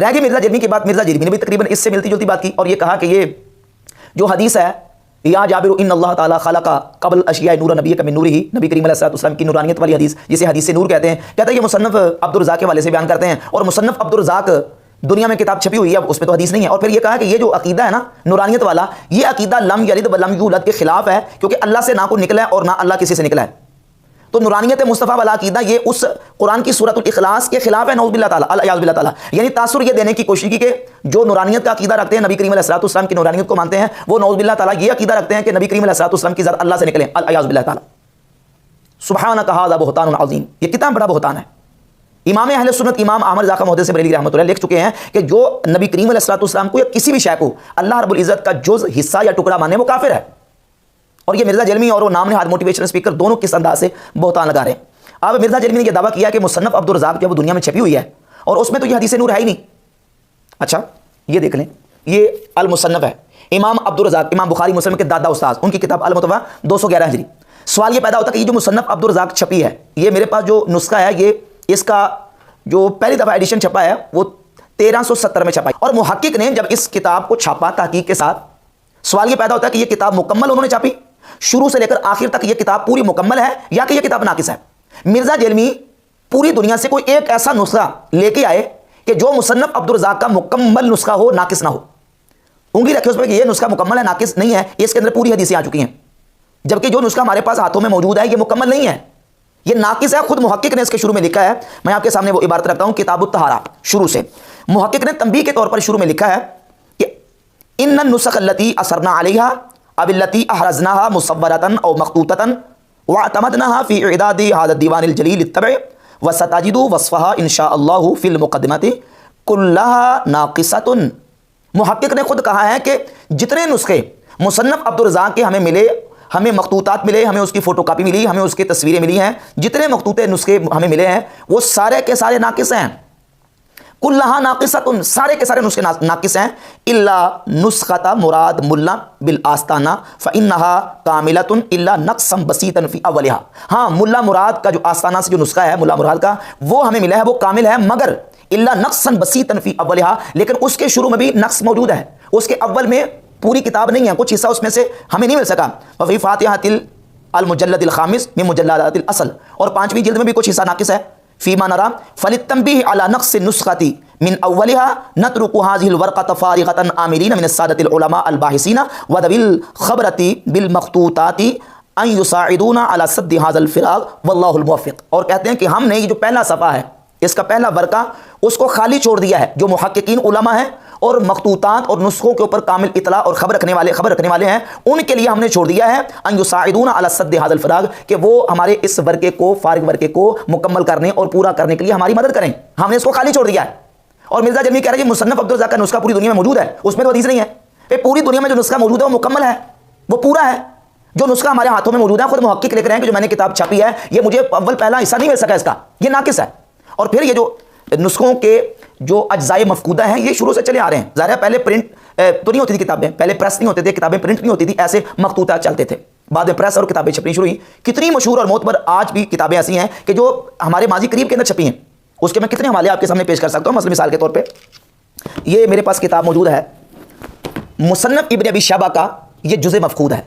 رہ گئی مرزا جرمی کی بات. مرزا جرمی نے بھی تقریباً اس سے ملتی جلتی بات کی اور یہ کہا کہ یہ جو حدیث ہے یا جابر ان اللہ تعالیٰ خلق قبل اشیاء نور نبی کا من نور ہی، نبی کریم علیہ السلام کی نورانیت والی حدیث جسے حدیث سے نور کہتے ہیں، کہتا ہے یہ مصنف عبدالرزاق کے حوالے سے بیان کرتے ہیں. اور مصنف عبدالرزاق دنیا میں کتاب چھپی ہوئی ہے، اس میں تو حدیث نہیں ہے. اور پھر یہ کہا کہ یہ جو عقیدہ ہے نا نورانیت والا، یہ عقیدہ لم یلد ولم یولد کے خلاف ہے، کیونکہ اللہ سے نہ کوئی نکلا ہے اور نہ اللہ کسی سے نکلا ہے. تو نورانیت مصطفیٰ والا عقیدہ یہ اس قرآن کی سورۃ الاخلاص کے خلاف ہے، نعوذ باللہ تعالیٰ، الیاذ باللہ تعالیٰ. یعنی تاثر یہ دینے کی کوشش کی کہ جو نورانیت کا عقیدہ رکھتے ہیں، نبی کریم علیہ السلام کی نورانیت کو مانتے ہیں، وہ نعوذ باللہ تعالیٰ یہ عقیدہ رکھتے ہیں کہ نبی کریم علیہ السلام کی ذات اللہ سے نکلے، الیاذ باللہ تعالیٰ. سبحانک ھذا بہتان عظیم، یہ کتنا بڑا بہتان ہے. امام اہل سنت امام احمد رضا محدث بریلوی رحمۃ اللہ لکھ چکے ہیں کہ جو نبی کریم علیہ السلام کو یا کسی بھی شے کو اللہ رب العزت کا جز، حصہ یا ٹکڑا مانے وہ کافر ہے. اور یہ مرزا جلمی اور وہ نام نہاد موٹیویشنل اسپیکر دونوں کس انداز سے بہتان لگا رہے ہیں. اب مرزا جلمی نے یہ دعویٰ کیا کہ مصنف عبدالرزاق جب دنیا میں چھپی ہوئی ہے اور اس میں تو یہ حدیث نور ہے ہی نہیں. اچھا یہ دیکھ لیں، یہ المصنف ہے امام عبدالرزاق، امام بخاری مسلم کے دادا استاد، ان کی کتاب المتویٰ 211 ہجری. سوال یہ پیدا ہوتا ہے کہ یہ جو مصنف عبدالرزاق چھپی ہے، یہ میرے پاس جو نسخہ ہے، یہ اس کا جو پہلی دفعہ ایڈیشن چھپا ہے وہ 1370 میں چھپا ہے. اور محقق نے جب اس کتاب کو چھاپا تحقیق کے ساتھ، سوال یہ پیدا ہوتا ہے کہ یہ کتاب مکمل انہوں نے چھاپی، شروع سے لے کر آخر تک یہ کتاب پوری مکمل ہے یا کہ یہ کتاب ناقص ہے. مرزا جلمی پوری دنیا سے کوئی ایک ایسا نسخہ لے کے آئے کہ جو مصنف عبدالرزاق کا مکمل نسخہ ہو، ناقص نہ ہو. انگلی رکھے اس پہ کہ یہ نسخہ مکمل ہے، ناقص نہیں ہے، اس کے اندر پوری حدیثیں آ چکی ہیں. جبکہ جو نسخہ ہمارے پاس ہاتھوں میں موجود ہے یہ مکمل نہیں ہے، یہ ناقص ہے. خود محقق نے اس کے شروع میں لکھا ہے، میں آپ کے سامنے وہ عبارت رکھتا ہوں، کتاب الطہارہ شروع سے محقق نے تنبیہ کے طور پر شروع میں لکھا ہے کہ ان النسخ التي اثرنا عليها اب التي احرزناها مصورة او مخطوطة واعتمدناها في اعداد هذا الديوان الجليل الطبع وستجد وصفها ان شاء الله في المقدمة كلها ناقصة. محقق نے خود کہا ہے کہ جتنے نسخے مصنف عبدالرزاق کے ہمیں ملے، ہمیں مخطوطات ملے، ہمیں اس کی فوٹو کاپی ملی، ہمیں اس کی تصویریں ملی ہیں، جتنے مخطوطے نسخے ہمیں ملے ہیں وہ سارے کے سارے ناقص ہیں. کلھا ناقصۃ، سارے کے سارے نسخے ناقص ہیں. الا نسخۃ مراد ملا بالآستانہ فانها کاملۃ الا نقصا بسیطا فی اولها. ہاں ملا مراد کا جو آستانہ سے جو نسخہ ہے ملا مراد کا وہ ہمیں ملا ہے، وہ کامل ہے، مگر الا نقصا بسیطا فی اولها، لیکن اس کے شروع میں بھی نقص موجود ہے، اس کے اول میں پوری کتاب نہیں ہے، کچھ حصہ اس میں سے ہمیں نہیں مل سکا. وفی فاتحۃ المجلد الخامس من مجلدات الاصل، اور 5ویں جلد میں بھی کچھ حصہ ناقص ہے. فیما نرى فللتنبیہ علی نقص النسخۃ من اولها نترک هذه الورقۃ فارغۃ عاملین من السادۃ العلماء الباحثین وذوی الخبرۃ بالمخطوطات ان یساعدون علی سد هذا الفراغ واللہ الموفق. اور کہتے ہیں کہ ہم نے یہ جو پہلا صفحہ ہے، اس کا پہلا ورقہ، اس کو خالی چھوڑ دیا ہے. جو محققین علماء ہیں اور مخطوطات اور نسخوں کے اوپر کامل اطلاع اور خبر رکھنے والے ہیں، ان کے لیے ہم نے چھوڑ دیا ہے ان یساعدون علی سد هذا الفراغ، کہ وہ ہمارے اس ورقے کو، فارغ ورقے کو مکمل کرنے اور پورا کرنے کے لیے ہماری مدد کریں. ہم نے اس کو خالی چھوڑ دیا ہے. اور مرزا جلمی کہہ رہے ہیں مصنف عبدالرزاق کا نسخہ پوری دنیا میں موجود ہے، اس میں تو حدیث نہیں ہے. پوری دنیا میں جو نسخہ موجود ہے وہ مکمل ہے، وہ پورا ہے. جو نسخہ ہمارے ہاتھوں میں موجود ہے، خود محقق لکھ رہے ہیں کہ جو میں نے کتاب چھاپی ہے یہ مجھے اول پہلا حصہ نہیں مل سکا، اس کا یہ ناقص ہے. اور پھر یہ جو نسخوں کے جو اجزائے مفقودہ ہیں یہ شروع سے چلے آ رہے ہیں. ظاہر ہے پہلے پرنٹ تو نہیں ہوتی تھی کتابیں، پہلے پریس نہیں ہوتے تھے، کتابیں پرنٹ نہیں ہوتی تھی، ایسے مخطوطات چلتے تھے. بعد میں پریس اور کتابیں چھپنی شروع ہوئی. کتنی مشہور اور معتبر آج بھی کتابیں ایسی ہیں کہ جو ہمارے ماضی قریب کے اندر چھپی ہیں، اس کے میں کتنے حوالے آپ کے سامنے پیش کر سکتا ہوں. مثلا مثال کے طور پہ یہ میرے پاس کتاب موجود ہے، مصنف ابن ابی شیبہ کا یہ جزء مفقود ہے.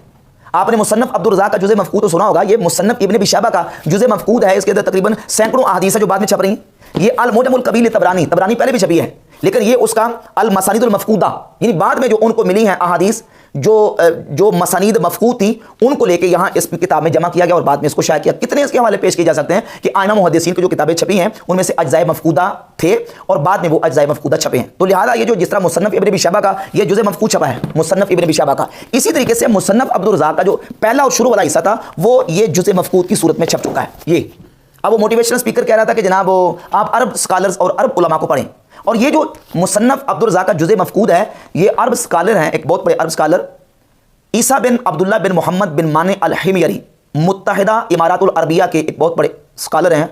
آپ نے مصنف عبدالرزاق کا جزء مفقود تو سنا ہوگا، یہ مصنف ابن ابی شیبہ کا جزء مفقود ہے. اس کے اندر تقریباً سینکڑوں احادیث جو بعد میں چھپ رہی ہیں. یہ المعجم الکبیر طبرانی پہلے بھی چھپی ہے، لیکن یہ اس کا المسانید المفقودہ، یعنی بعد میں جو ان کو ملی ہیں احادیث جو مسانید مفقود تھی ان کو لے کے یہاں اس کتاب میں جمع کیا گیا اور بعد میں اس کو شائع کیا. کتنے اس کے حوالے پیش کیے جا سکتے ہیں کہ آئمہ محدثین کی جو کتابیں چھپی ہیں ان میں سے اجزائے مفقودہ تھے اور بعد میں وہ اجزائے مفقودہ چھپے ہیں. تو لہٰذا یہ جو جس طرح مصنف ابن ابی شیبہ کا یہ جزء مفقود چھپا ہے، مصنف ابن ابی شیبہ کا، اسی طریقے سے مصنف عبدالرزاق کا جو پہلا اور شروع والا حصہ تھا وہ یہ جزء مفقود کی صورت میں چھپ چکا ہے. یہ اب وہ موٹیویشنل اسپیکر کہہ رہا تھا کہ جناب آپ عرب اسکالرز اور عرب علماء کو پڑھیں. اور یہ جو مصنف عبدالرزاق کا جزء مفقود ہے یہ عرب اسکالر ہیں، ایک بہت بڑے عرب اسکالر عیسیٰ بن عبداللہ بن محمد بن مانع الحمیری، متحدہ امارات العربیہ کے ایک بہت بڑے اسکالر ہیں،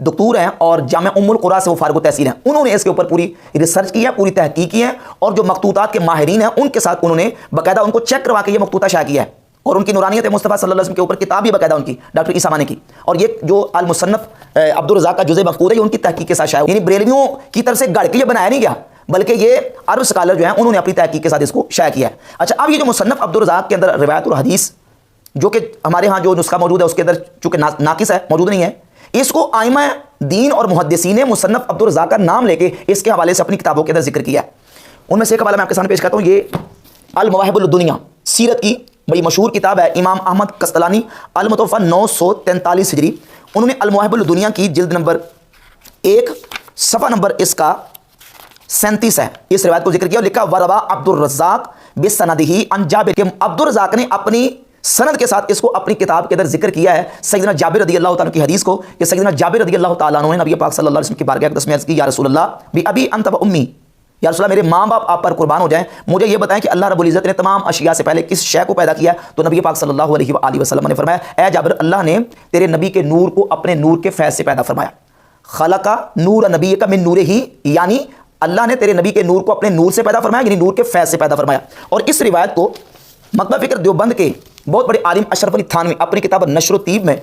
دکتور ہیں اور جامعہ ام القریٰ سے وہ فارغ التحصیل ہیں. انہوں نے اس کے اوپر پوری ریسرچ کی ہے، پوری تحقیق کی ہے اور جو مخطوطات کے ماہرین ہیں ان کے ساتھ انہوں نے باقاعدہ ان کو چیک کروا کے یہ مخطوطہ شائع کیا ہے. اور ان کی نورانیت مصطفیٰ صلی اللہ علیہ وسلم کے اوپر کتاب بھی باقاعدہ ان کی ڈاکٹر عیسیٰ مانی کی. اور یہ جو المصنف عبدالرزاق کا جزء مفقود ہے یہ ان کی تحقیق کے ساتھ شائع، یعنی بریلویوں کی طرف سے گڑھ کے یہ بنایا نہیں گیا بلکہ یہ عرب اسکالر جو ہیں انہوں نے اپنی تحقیق کے ساتھ اس کو شائع کیا ہے۔ اچھا، اب یہ جو مصنف عبدالرزاق کے اندر روایت اور حدیث جو کہ ہمارے ہاں جو نسخہ موجود ہے اس کے اندر چونکہ ناقص ہے، موجود نہیں ہے، اس کو ائمہ دین اور محدثین نے مصنف عبدالرزاق کا نام لے کے اس کے حوالے سے اپنی کتابوں کے اندر ذکر کیا ہے۔ ان میں سے ایک حوالہ میں آپ کے سامنے پیش کرتا ہوں، یہ المواہب الدنیا سیرت کی بڑی مشہور کتاب ہے، امام احمد قسطلانی المتوفی 943 ہجری، انہوں نے المواہب الدنیا کی جلد نمبر 1 صفحہ نمبر اس کا 37 ہے، اس روایت کو ذکر کیا اور لکھا وروا عبدالرزاق بسندہ عن جابر، کہ عبدالرزاق نے اپنی سند کے ساتھ اس کو اپنی کتاب کے اندر ذکر کیا ہے سیدنا جابر رضی اللہ تعالیٰ کی حدیث کو، کہ سیدنا جابر رضی اللہ تعالیٰ عنہ نے نبی پاک صلی اللہ علیہ وسلم کی بارگاہ اقدس میں عرض کی، یا رسول اللہ بھی ابی انت و امی، یا رسول اللہ میرے ماں باپ آپ پر قربان ہو جائیں، مجھے یہ بتائیں کہ اللہ رب العزت نے تمام اشیاء سے پہلے کس شے کو پیدا کیا؟ تو نبی پاک صلی اللہ علیہ وآلہ وسلم نے فرمایا، اے جابر، اللہ نے تیرے نبی کے نور کو اپنے نور کے فیض سے پیدا فرمایا، خلق نور نبیک من نورہ، یعنی اللہ نے تیرے نبی کے نور کو اپنے نور سے پیدا فرمایا، یعنی نور کے فیض سے پیدا فرمایا۔ اور اس روایت کو مکتبہ فکر دیوبند کے بہت بڑے عالم اشرف علی تھانوی اپنی کتاب نشر الطیب میں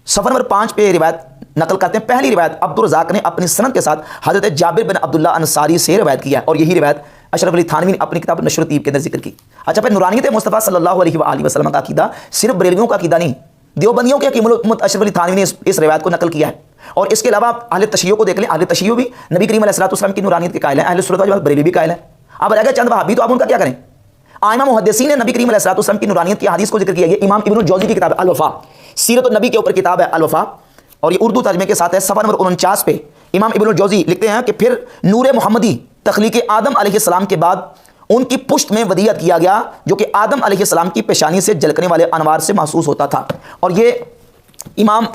صفحہ نمبر 5 پہ روایت نقل کرتے ہیں۔ پہلی روایت عبدالرزاق نے اپنی سند کے ساتھ حضرت جابر بن عبداللہ انصاری سے روایت کیا ہے، اور یہی روایت اشرف علی تھانوی نے اپنی کتاب نشر الطیب کے اندر ذکر کی۔ اچھا، پھر نورانیت مصطفیٰ صلی اللہ علیہ وآلہ وسلم کا عقیدہ صرف بریلویوں کا عقیدہ نہیں، دیوبندیوں کے حکیم الامت اشرف علی تھانوی نے اس روایت کو نقل کیا ہے۔ اور اس کے علاوہ اہل تشیع کو دیکھ لیں، اہل تشیع بھی نبی کریم علیہ السلام کی نورانیت کے قائل ہیں، اہل سنت والجماعت بریلوی بھی قائل ہیں۔ اب رہ گئے چند وہابی، تو اب ان کا کیا کریں؟ ائمہ محدثین نے نبی کریم علیہ السلام کی نورانیت کی حدیث کو ذکر کیا۔ یہ امام ابن الجوزی کی کتاب ہے الوفا، سیرت النبی کے اوپر کتاب ہے الوفا، اور یہ اردو ترجمے کے ساتھ ہے۔ صفحہ نمبر 49 پہ امام ابن الجوزی لکھتے ہیں کہ پھر نور محمدی تخلیق آدم علیہ السلام کے بعد ان کی پشت میں ودیعت کیا گیا، جو کہ آدم علیہ السلام کی پیشانی سے جھلکنے والے انوار سے محسوس ہوتا تھا۔ اور یہ امام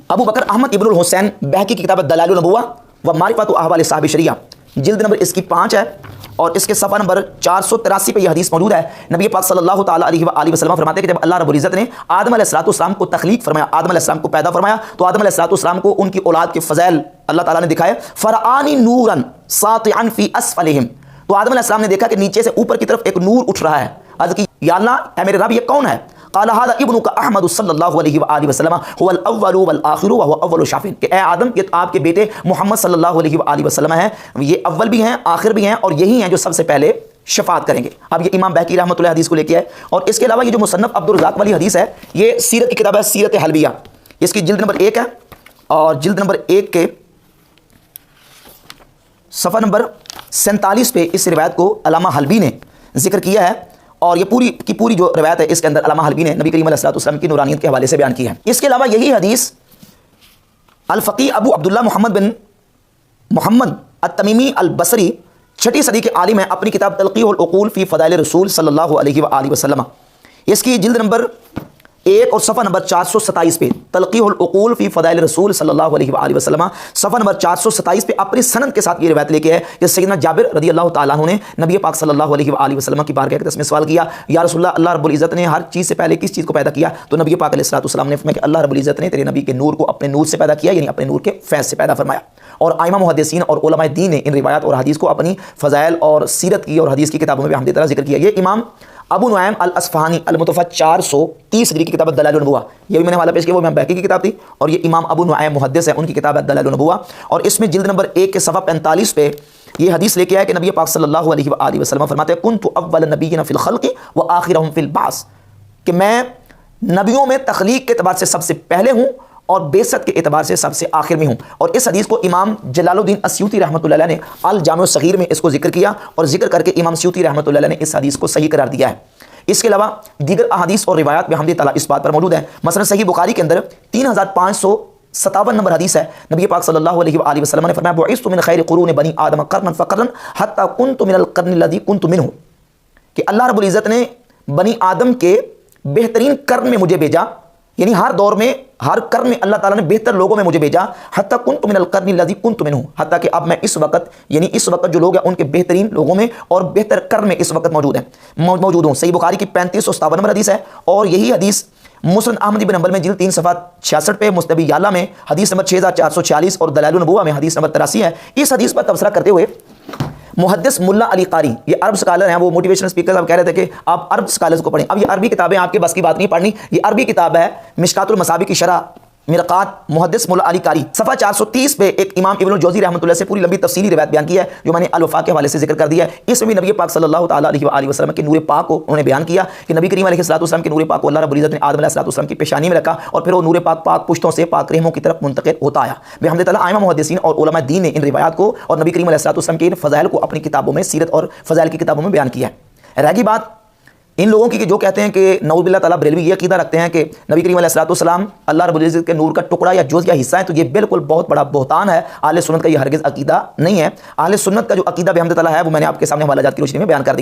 ابو بکر احمد ابن الحسین بہقی کی کتاب دلائل النبوہ و معرفت احوال صحابہ شریعہ، جلد نمبر اس کی 5 ہے، اور اس کے صفحہ نمبر 483 پہ یہ حدیث موجود ہے۔ نبی پاک صلی اللہ تعالیٰ علیہ وآلہ وسلم فرماتے ہیں کہ جب اللہ رب العزت نے آدم علیہ السلام کو تخلیق فرمایا، آدم علیہ السلام کو پیدا فرمایا، تو آدم علیہ السلام کو ان کی اولاد کے فضائل اللہ تعالیٰ نے دکھائے۔ فرعانی نورا ساطعا فی اسفلہم، تو آدم علیہ السلام نے دیکھا کہ نیچے سے اوپر کی طرف ایک نور اٹھ رہا ہے۔ عرض کی، یا اللہ، اے میرے رب، یہ کون ہے؟ قال هذا ابنك احمد صلی اللہ علیہ وآلہ وسلم هو الاول والآخر وهو اول الشافعین، کہ اے آدم، یہ آپ کے بیٹے محمد صلی اللہ علیہ وآلہ وسلم ہیں، یہ اول بھی ہیں آخر بھی ہیں، اور یہی ہیں جو سب سے پہلے شفاعت کریں گے۔ اب یہ امام بہقی رحمۃ اللہ حدیث کو لے کے ہے، اور اس کے علاوہ یہ جو مصنف عبدالرزاق والی حدیث ہے، یہ سیرت کی کتاب ہے سیرت حلبیہ، اس کی جلد نمبر 1 ہے، اور جلد نمبر 1 کے صفحہ نمبر 47 پہ اس روایت کو علامہ حلبی نے ذکر کیا ہے، اور یہ پوری کی پوری جو روایت ہے اس کے اندر علامہ حلبی نے نبی کریم علیہ السلام کی نورانیت کے حوالے سے بیان کی ہے۔ اس کے علاوہ یہی حدیث الفقی ابو عبداللہ محمد بن محمد التمیمی البصری 6 صدی کے عالم ہیں، اپنی کتاب تلقیح العقول فی فضائل رسول صلی اللہ علیہ وآلہ وسلم، اس کی جلد نمبر 1 اور صفحہ نمبر 427 پہ تلقیح العقول فی فضائل رسول صلی اللہ علیہ وآلہ وسلم، صفحہ نمبر 427 پہ اپنی سند کے ساتھ یہ روایت لے کے ہے کہ سیدنا جابر رضی اللہ تعالیٰ عنہ نے نبی پاک صلی اللہ علیہ وآلہ وسلم کی بارگاہ اقدس میں سوال کیا، یا رسول اللہ، اللہ رب العزت نے ہر چیز سے پہلے کس چیز کو پیدا کیا؟ تو نبی پاک علیہ السلام نے فرمایا کہ اللہ رب العزت نے تیرے نبی کے نور کو اپنے نور سے پیدا کیا، یعنی اپنے نور کے فیض سے پیدا فرمایا۔ اور ائمہ محدثین اور علماء دین نے ان روایات اور حدیث کو اپنی فضائل اور سیرت کی اور حدیث کی کتابوں میں بھی بحمد تعالیٰ ذکر کیا۔ یہ امام ابو نعیم الاصفہانی المتوفی 430 ہجری کی کتاب دلائل النبوہ، یہ بھی میں نے حوالہ پیش کیا، وہ امام بہقی کی کتاب تھی، اور یہ امام ابو نعیم محدث ہے، ان کی کتاب ہے دلائل النبوہ، اور اس میں جلد نمبر 1 کے صفحہ 45 پہ یہ حدیث لے کے آیا کہ نبی پاک صلی اللہ علیہ وآلہ وسلم فرماتے ہیں کنت اول نبینا فی الخلق وآخرہم فی البعث، کہ میں نبیوں میں تخلیق کے اعتبار سے سب سے پہلے ہوں اور بعثت کے اعتبار سے سب سے آخر میں ہوں۔ اور اس حدیث کو امام جلال الدین السیوطی رحمۃ اللہ علیہ نے الجامع الصغیر میں اس کو ذکر کیا، اور ذکر کر کے امام سیوطی رحمۃ اللہ علیہ نے اس حدیث کو صحیح قرار دیا ہے۔ اس کے علاوہ دیگر احادیث اور روایات بحمد تعالیٰ اس بات پر موجود ہیں، مثلا صحیح بخاری کے اندر 3557 نمبر حدیث ہے، نبی پاک صلی اللہ علیہ وآلہ وسلم نے فرمایا بعثت من خیر قرون بنی آدم قرنا فقرا حتی کنت من القرن الذی کنت منہ، کہ اللہ رب العزت نے بنی آدم کے بہترین قرن میں مجھے بھیجا، یعنی ہر دور میں ہر قرن میں اللہ تعالیٰ نے بہتر لوگوں میں مجھے بھیجا، حتی کنت من القرن الذی کنت منہ، حتیٰ کہ اب میں اس وقت یعنی اس وقت جو لوگ ہیں ان کے بہترین لوگوں میں اور بہتر قرن میں اس وقت موجود ہوں۔ صحیح بخاری کی 3557 نمبر حدیث ہے، اور یہی حدیث مسند احمد بن حنبل میں جلد 3 صفحہ 66 پہ، مصنف یعلا میں حدیث نمبر 6446 اور دلائل النبوہ میں حدیث نمبر 83 ہے۔ اس حدیث پر تبصرہ کرتے ہوئے محدث ملا علی قاری، یہ عرب اسکالر ہیں، وہ موٹیویشنل اسپیکر صاحب کہہ رہے تھے کہ آپ عرب اسکالرز کو پڑھیں۔ اب یہ عربی کتابیں آپ کے بس کی بات نہیں پڑھنی، یہ عربی کتاب ہے مشکات المصابیح کی شرح مرقات محدث مولا علی قاری صفحہ 430 پہ ایک امام ابن الجوزی رحمۃ اللہ سے پوری لمبی تفصیلی روایت بیان کی ہے جو میں نے الوفا کے حوالے سے ذکر کر دیا ہے. اس میں بھی نبی پاک صلی اللہ تعالیٰ علیہ وآلہ وسلم کے نور پاک کو انہوں نے بیان کیا کہ نبی کریم علیہ الصلوۃ والسلام کے نور پاک کو اللہ رب العزت نے آدم علیہ الصلوۃ والسلام کی پیشانی میں رکھا اور پھر وہ نور پاک پاک پشتوں سے پاک رحموں کی طرف منتقل ہوتا آیا. بحمد تعالیٰ ائمہ محدثین اور علماء دین نے ان روایات کو اور نبی کریم علیہ الصلوۃ والسلام کے ان فضائل کو اپنی کتابوں میں سیرت اور فضائل کی کتابوں میں بیان کیا ہے. رہ گئی بات ان لوگوں کی کہ جو کہتے ہیں کہ نعوذ باللہ تعالیٰ بریلوی یہ عقیدہ رکھتے ہیں کہ نبی کریم علیہ الصلوۃ والسلام اللہ رب العزت کے نور کا ٹکڑا یا جز یا حصہ ہے, تو یہ بالکل بہت بڑا بہتان ہے. اہل سنت کا یہ ہرگز عقیدہ نہیں ہے. اہل سنت کا جو عقیدہ بحمد تعالیٰ ہے وہ میں نے آپ کے سامنے حوالہ جات کی روشنی میں بیان کر دی.